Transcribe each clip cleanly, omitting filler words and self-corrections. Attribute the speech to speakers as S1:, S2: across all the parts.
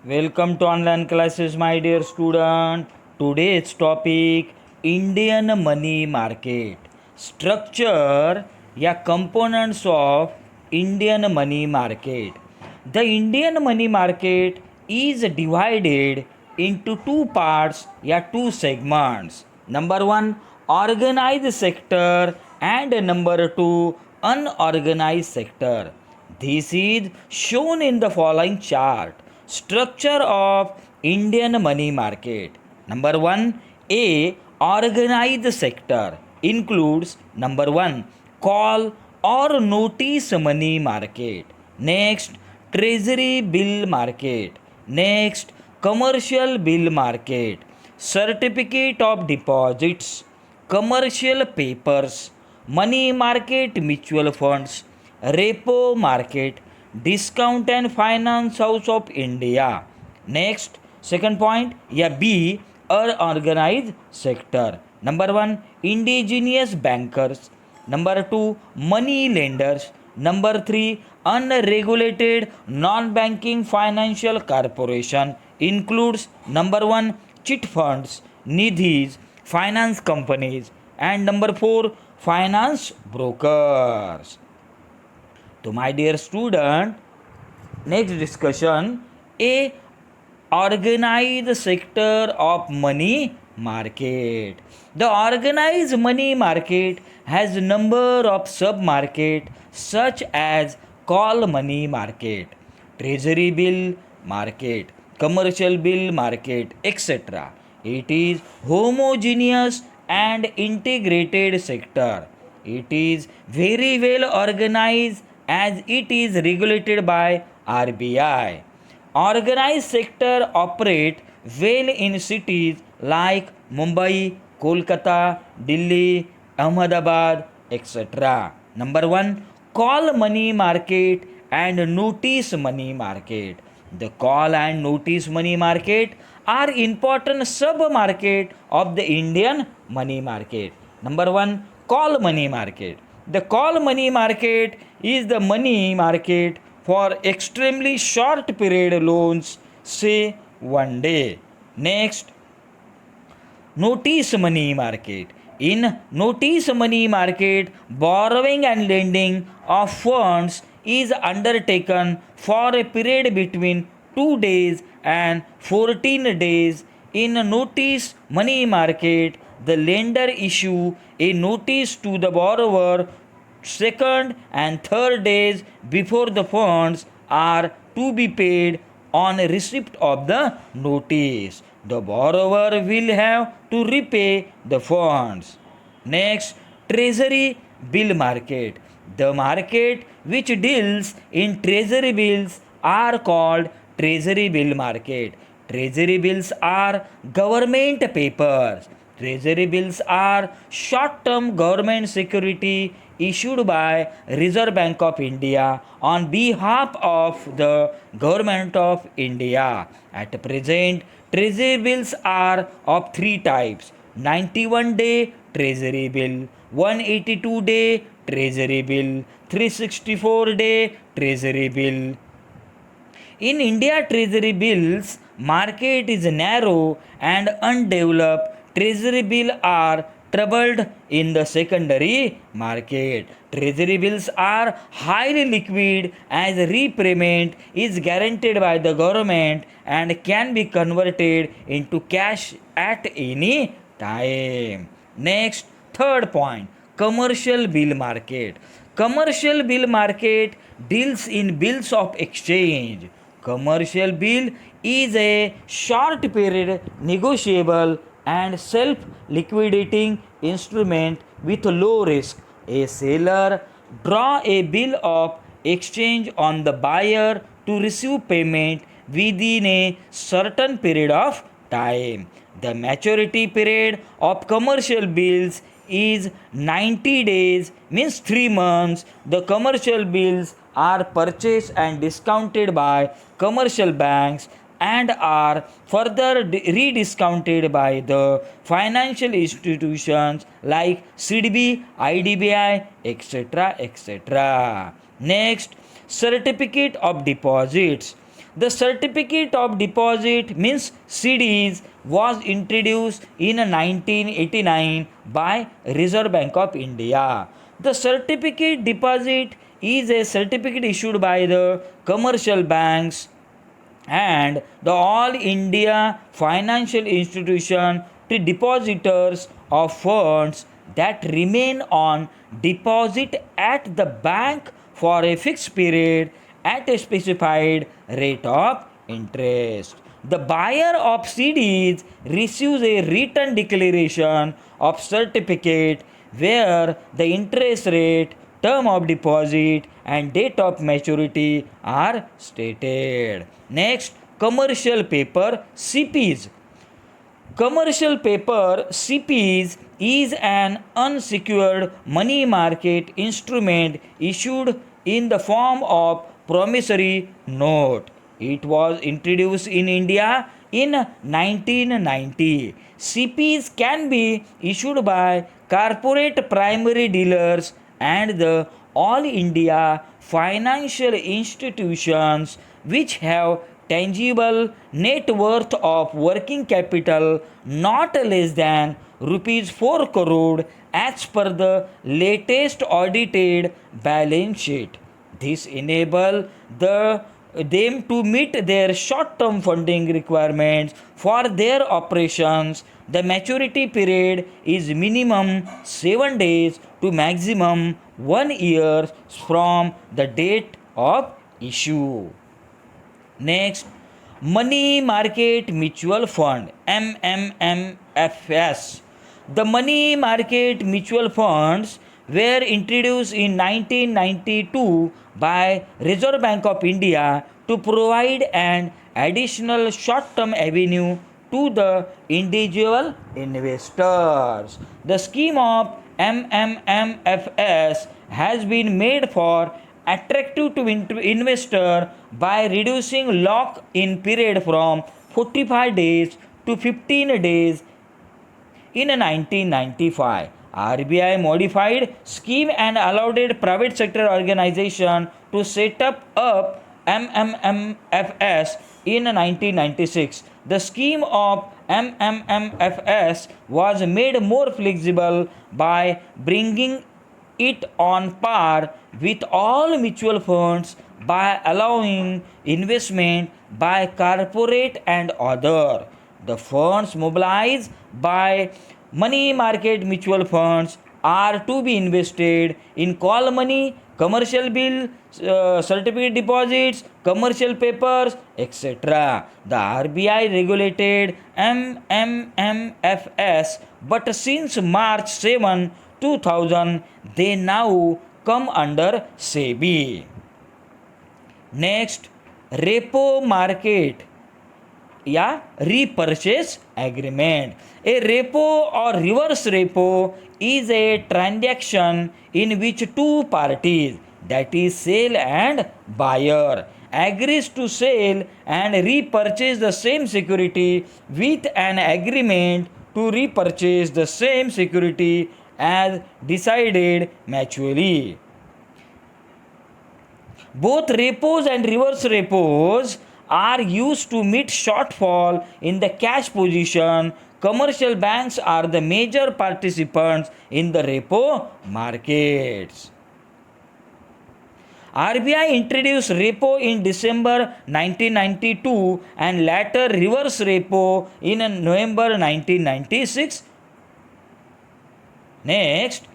S1: Welcome to online classes, my dear student. Today's topic Indian money market. Structure या components of Indian money market. The Indian money market is divided into two parts या two segments. Number one, organized sector and number two, unorganized sector. This is shown in the following chart. Structure of Indian money market. Number 1, A, organized sector includes number 1, call or notice money market. Next, treasury bill market. Next, commercial bill market. Certificate of deposits, commercial papers, money market mutual funds, repo market, discount and finance house of India. Next, second point, yeah, B, unorganized sector. Number 1, indigenous bankers. Number 2, money lenders. Number 3, unregulated non-banking financial corporation includes number 1, chit funds, nidhis, finance companies, and number 4, finance brokers. So my dear student, next discussion, a organized sector of money market. The organized money market has number of sub market such as call money market, treasury bill market, commercial bill market, etc. It is homogeneous and integrated sector. It is very well organized as it is regulated by RBI. Organized sector operate well in cities like Mumbai, Kolkata, Delhi, Ahmedabad, etc. Number 1, call money market and notice money market. The call and notice money market are important sub-market of the Indian money market. Number 1, call money market. The call money market is the money market for extremely short period loans, say 1 day. Next, notice money market. In notice money market, borrowing and lending of funds is undertaken for a period between 2 days and 14 days. In notice money market, the lender issue a notice to the borrower second and third days before the funds are to be paid. On receipt of the notice, the borrower will have to repay the funds. Next, treasury bill market. The market which deals in treasury bills are called treasury bill market. Treasury bills are government papers. Treasury bills are short term government security issued by Reserve Bank of India on behalf of the Government of India. At present, treasury bills are of three types: 91-day treasury bill, 182-day treasury bill, 364-day treasury bill. In India, treasury bills market is narrow and undeveloped. Treasury bill are troubled in the secondary market. Treasury bills are highly liquid as repayment is guaranteed by the government and can be converted into cash at any time. Next, third point, commercial bill market. Commercial bill market deals in bills of exchange. Commercial bill is a short period negotiable and self liquidating instrument with low risk. A seller draw a bill of exchange on the buyer to receive payment within a certain period of time. The maturity period of commercial bills is 90 days, means 3 months. The commercial bills are purchased and discounted by commercial banks and are further rediscounted by the financial institutions like CDB, IDBI, etc. etc. Next, certificate of deposits. The certificate of deposit means CDs was introduced in 1989 by Reserve Bank of India. The certificate deposit is a certificate issued by the commercial banks and the All India Financial Institution to depositors of funds that remain on deposit at the bank for a fixed period at a specified rate of interest. The buyer of CDs receives a written declaration of certificate where the interest rate, term of deposit, and date of maturity are stated. Next, commercial paper CPs. Commercial paper CPs is an unsecured money market instrument issued in the form of promissory note. It was introduced in India in 1990. CPs can be issued by corporate primary dealers and the All India financial institutions which have tangible net worth of working capital not less than rupees 4 crore as per the latest audited balance sheet. This enable them to meet their short-term funding requirements for their operations. The maturity period is minimum 7 days to maximum 1 year from the date of issue. Next, Money Market Mutual Fund MMMFS. The money market mutual funds were introduced in 1992 by Reserve Bank of India to provide an additional short-term avenue to the individual investors. The scheme of MMMFS has been made for attractive to investor by reducing lock-in period from 45 days to 15 days in 1995. RBI modified scheme and allowed private sector organization to set up MMMFS in 1996. The scheme of MMMFS was made more flexible by bringing it on par with all mutual funds by allowing investment by corporate and other. The funds mobilized by money market mutual funds are to be invested in call money, commercial bill, certificate deposits, commercial papers, etc. The RBI regulated MMMFS, but since March 7, 2000, they now come under SEBI. Next, repo market या repurchase agreement. A repo or reverse repo is a transaction in which two parties, that is seller and buyer, agrees to sell and repurchase the same security with an agreement to repurchase the same security as decided mutually. Both repos and reverse repos are used to meet shortfall in the cash position. Commercial banks are the major participants in the repo markets. RBI introduced repo in December 1992 and later reverse repo in November 1996. Next,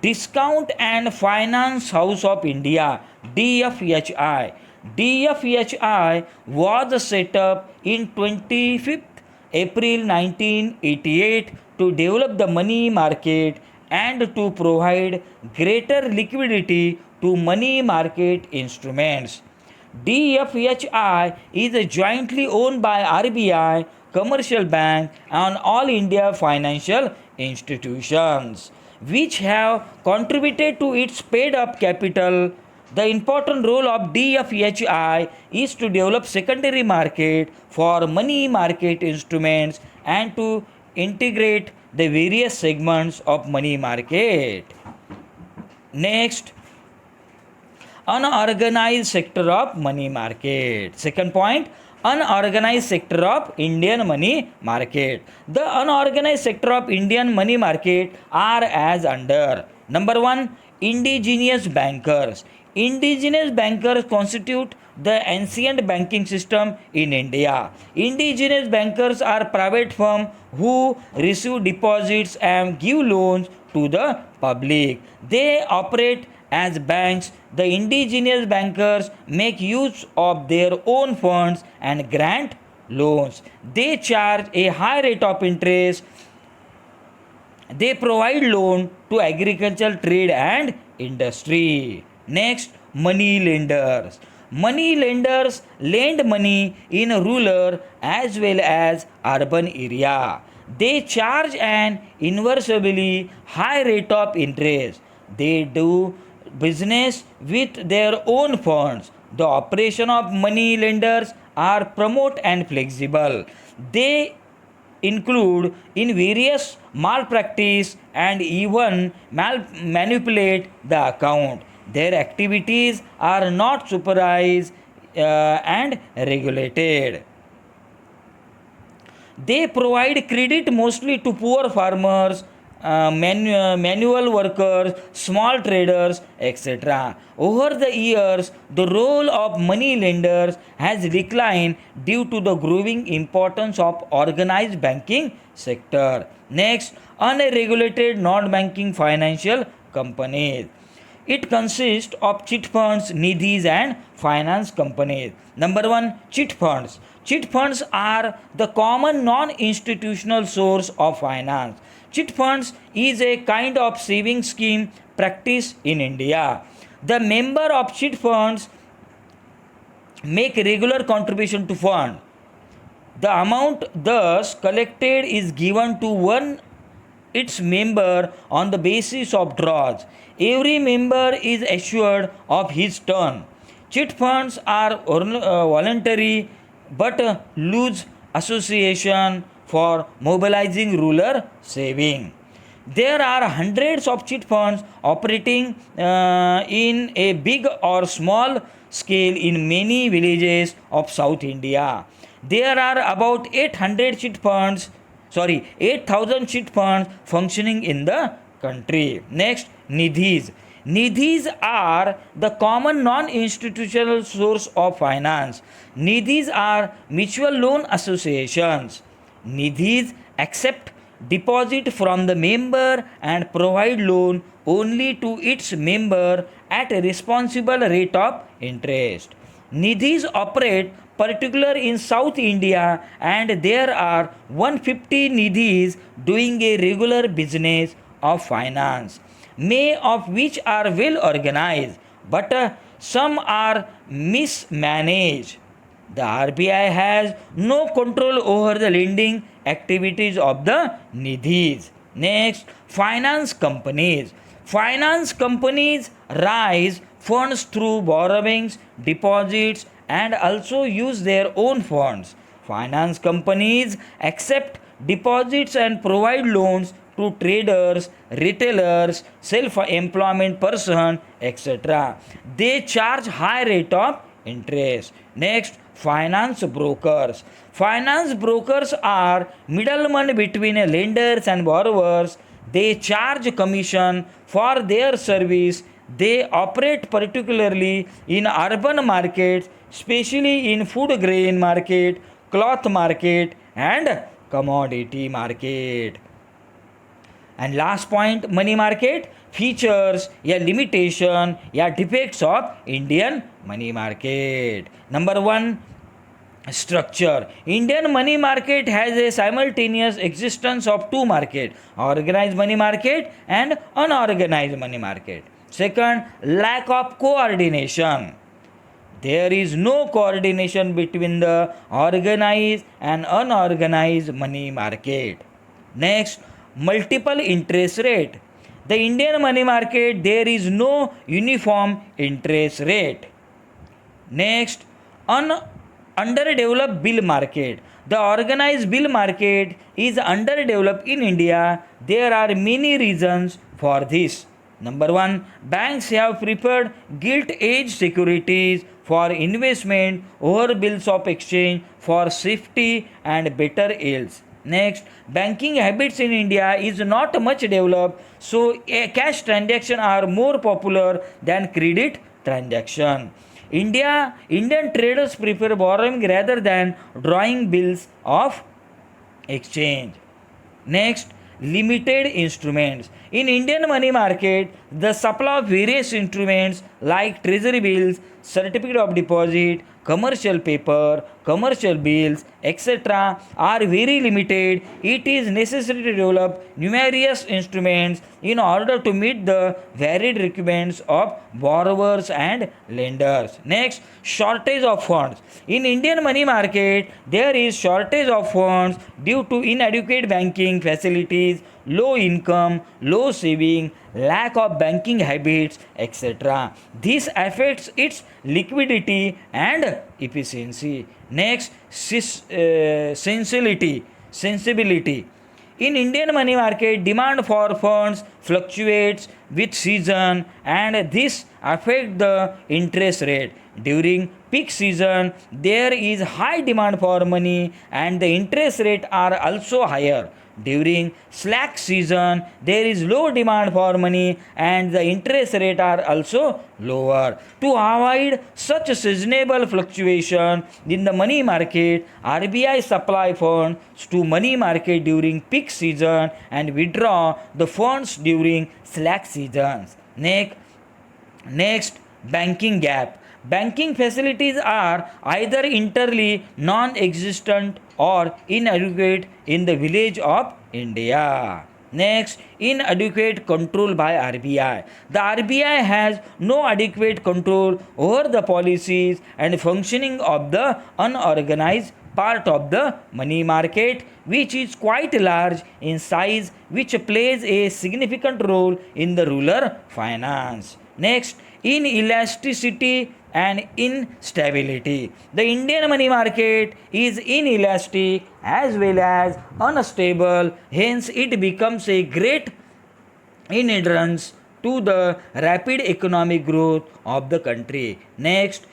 S1: Discount and Finance House of India DFHI. DFHI was set up in 25th April 1988 to develop the money market and to provide greater liquidity to money market instruments. DFHI is jointly owned by RBI, Commercial Bank and All India Financial Institutions, which have contributed to its paid-up capital. The important role of DFHI is to develop secondary market for money market instruments and to integrate the various segments of money market. Next, unorganized sector of money market. Second point, unorganized sector of Indian money market. The unorganized sector of Indian money market are as under. Number one, indigenous bankers. Indigenous bankers constitute the ancient banking system in India. Indigenous bankers are private firms who receive deposits and give loans to the public. They operate as banks. The indigenous bankers make use of their own funds and grant loans. They charge a high rate of interest. They provide loan to agriculture, trade and industry. Next, money lenders. Money lenders lend money in rural as well as urban area. They charge an inversely high rate of interest. They do business with their own funds. The operation of money lenders are promote and flexible. They include in various malpractice and even manipulate the account. Their activities are not supervised and regulated. They provide credit mostly to poor farmers, manual workers, small traders, etc. Over the years, the role of money lenders has declined due to the growing importance of organized banking sector. Next, unregulated non-banking financial companies. It consists of chit funds, nidhis, and finance companies. Number one, chit funds. Chit funds are the common non-institutional source of finance. Chit funds is a kind of saving scheme practiced in India. The member of chit funds make regular contribution to fund. The amount thus collected is given to one its member on the basis of draws. Every member is assured of his turn. Chit funds are voluntary but loose association for mobilizing rural saving. There are hundreds of chit funds operating in a big or small scale in many villages of South India. There are about 8,000 chit funds functioning in the country. Next, nidhis. Nidhis are the common non-institutional source of finance. Nidhis are mutual loan associations. Nidhis accept deposit from the member and provide loan only to its member at a responsible rate of interest. Nidhis operate particularly in South India and there are 150 nidhis doing a regular business of finance, many of which are well organized, but some are mismanaged. The RBI has no control over the lending activities of the nidhis. Next, finance companies. Finance companies raise funds through borrowings, deposits, and also use their own funds. Finance companies accept deposits and provide loans to traders, retailers, self-employment person, etc. They charge high rate of interest. Next, finance brokers. Finance brokers are middlemen between lenders and borrowers. They charge commission for their service. They operate particularly in urban markets, especially in food grain market, cloth market, and commodity market. And last point, money market features या limitation या defects of Indian money market. Number one, structure. Indian money market has a simultaneous existence of two markets, organized money market and unorganized money market. Second, lack of coordination. There is no coordination between the organized and unorganized money market. Next, multiple interest rate. The Indian money market, there is no uniform interest rate. Next, underdeveloped bill market. The organized bill market is underdeveloped in India. There are many reasons for this. Number one, banks have preferred gilt-edged securities for investment over bills of exchange for safety and better yields. Next, banking habits in India is not much developed, so cash transactions are more popular than credit transaction. Indian traders prefer borrowing rather than drawing bills of exchange. Next, limited instruments. In Indian money market, the supply of various instruments like treasury bills, certificate of deposit, commercial paper, commercial bills, etc. are very limited. It is necessary to develop numerous instruments in order to meet the varied requirements of borrowers and lenders. Next, shortage of funds. In Indian money market, there is shortage of funds due to inadequate banking facilities, low income, low saving, lack of banking habits, etc. This affects its liquidity and efficiency. Next, sensibility. In Indian money market, demand for funds fluctuates with season and this affects the interest rate. During peak season, there is high demand for money and the interest rate are also higher. During slack season, there is low demand for money and the interest rate are also lower. To avoid such seasonable fluctuation in the money market, RBI supply funds to money market during peak season and withdraw the funds during slack seasons. Next, banking gap. Banking facilities are either entirely non existent or inadequate in the village of India. Next, inadequate control by RBI. The RBI has no adequate control over the policies and functioning of the unorganized part of the money market, which is quite large in size, which plays a significant role in the rural finance. Next, inelasticity and instability. The Indian money market is inelastic as well as unstable, hence, it becomes a great hindrance to the rapid economic growth of the country. Next,